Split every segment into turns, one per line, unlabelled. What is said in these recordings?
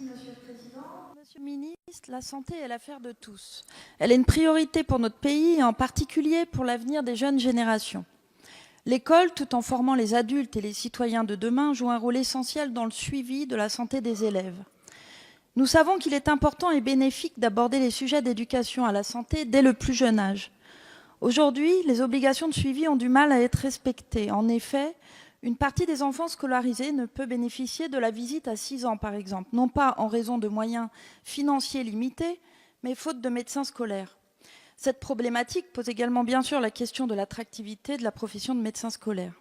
Monsieur le Président. Monsieur le Ministre, la santé est l'affaire de tous. Elle est une priorité pour notre pays et en particulier pour l'avenir des jeunes générations. L'école, tout en formant les adultes et les citoyens de demain, joue un rôle essentiel dans le suivi de la santé des élèves. Nous savons qu'il est important et bénéfique d'aborder les sujets d'éducation à la santé dès le plus jeune âge. Aujourd'hui, les obligations de suivi ont du mal à être respectées. En effet, une partie des enfants scolarisés ne peut bénéficier de la visite à 6 ans, par exemple, non pas en raison de moyens financiers limités, mais faute de médecins scolaires. Cette problématique pose également bien sûr la question de l'attractivité de la profession de médecin scolaire.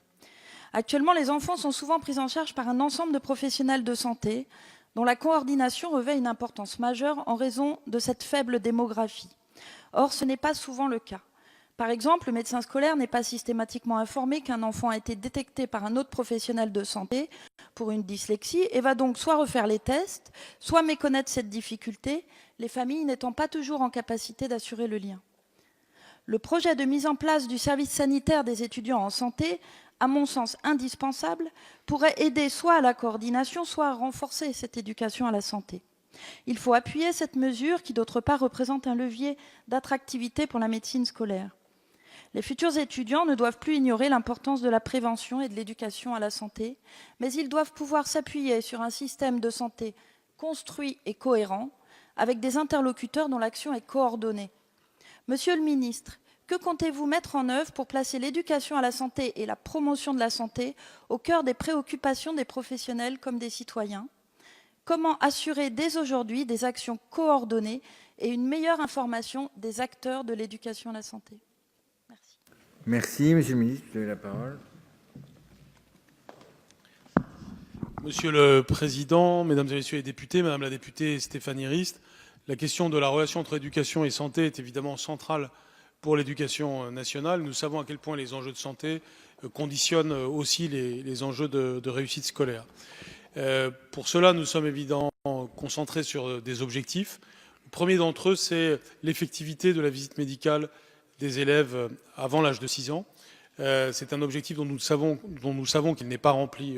Actuellement, les enfants sont souvent pris en charge par un ensemble de professionnels de santé dont la coordination revêt une importance majeure en raison de cette faible démographie. Or, ce n'est pas souvent le cas. Par exemple, le médecin scolaire n'est pas systématiquement informé qu'un enfant a été détecté par un autre professionnel de santé pour une dyslexie et va donc soit refaire les tests, soit méconnaître cette difficulté, les familles n'étant pas toujours en capacité d'assurer le lien. Le projet de mise en place du service sanitaire des étudiants en santé, à mon sens indispensable, pourrait aider soit à la coordination, soit à renforcer cette éducation à la santé. Il faut appuyer cette mesure qui, d'autre part, représente un levier d'attractivité pour la médecine scolaire. Les futurs étudiants ne doivent plus ignorer l'importance de la prévention et de l'éducation à la santé, mais ils doivent pouvoir s'appuyer sur un système de santé construit et cohérent, avec des interlocuteurs dont l'action est coordonnée. Monsieur le ministre, que comptez-vous mettre en œuvre pour placer l'éducation à la santé et la promotion de la santé au cœur des préoccupations des professionnels comme des citoyens? Comment assurer dès aujourd'hui des actions coordonnées et une meilleure information des acteurs de l'éducation à la santé? Merci.
Merci, Monsieur le Ministre, vous avez la parole.
Monsieur le Président, Mesdames et Messieurs les députés, Madame la députée Stéphanie Rist, la question de la relation entre éducation et santé est évidemment centrale pour l'éducation nationale. Nous savons à quel point les enjeux de santé conditionnent aussi les enjeux de réussite scolaire. Pour cela, nous sommes évidemment concentrés sur des objectifs. Le premier d'entre eux, c'est l'effectivité de la visite médicale des élèves avant l'âge de 6 ans. C'est un objectif dont nous savons qu'il n'est pas rempli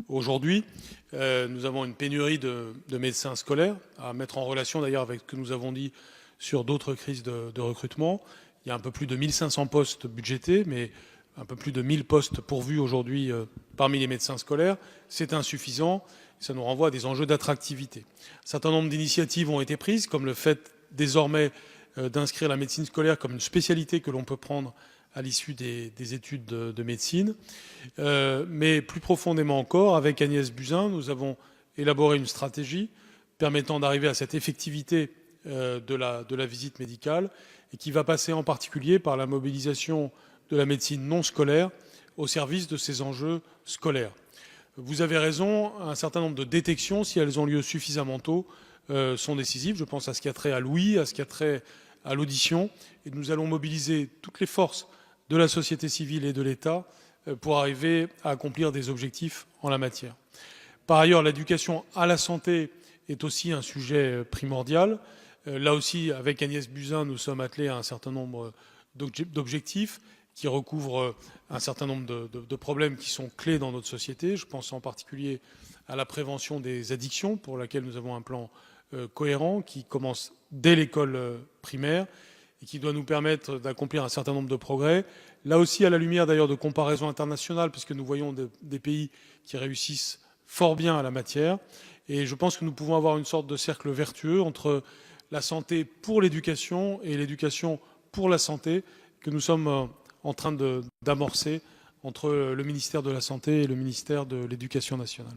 aujourd'hui. Nous avons une pénurie de médecins scolaires, à mettre en relation d'ailleurs avec ce que nous avons dit sur d'autres crises de recrutement. Il y a un peu plus de 1500 postes budgétés, mais un peu plus de 1000 postes pourvus aujourd'hui parmi les médecins scolaires. C'est insuffisant, ça nous renvoie à des enjeux d'attractivité. Un certain nombre d'initiatives ont été prises, comme le fait désormais d'inscrire la médecine scolaire comme une spécialité que l'on peut prendre à l'issue des études de médecine. Mais plus profondément encore, avec Agnès Buzyn, nous avons élaboré une stratégie permettant d'arriver à cette effectivité de la visite médicale et qui va passer en particulier par la mobilisation de la médecine non scolaire au service de ces enjeux scolaires. Vous avez raison, un certain nombre de détections, si elles ont lieu suffisamment tôt, sont décisives. Je pense à ce qui a trait à l'ouïe, à ce qui a trait à l'audition. Et nous allons mobiliser toutes les forces de la société civile et de l'État pour arriver à accomplir des objectifs en la matière. Par ailleurs, l'éducation à la santé est aussi un sujet primordial. Là aussi, avec Agnès Buzyn, nous sommes attelés à un certain nombre d'objectifs qui recouvrent un certain nombre de problèmes qui sont clés dans notre société. Je pense en particulier à la prévention des addictions, pour laquelle nous avons un plan cohérent qui commence dès l'école primaire et qui doit nous permettre d'accomplir un certain nombre de progrès. Là aussi, à la lumière d'ailleurs de comparaisons internationales, puisque nous voyons des pays qui réussissent fort bien à la matière. Et je pense que nous pouvons avoir une sorte de cercle vertueux entre la santé pour l'éducation et l'éducation pour la santé que nous sommes en train d'amorcer entre le ministère de la Santé et le ministère de l'Éducation nationale.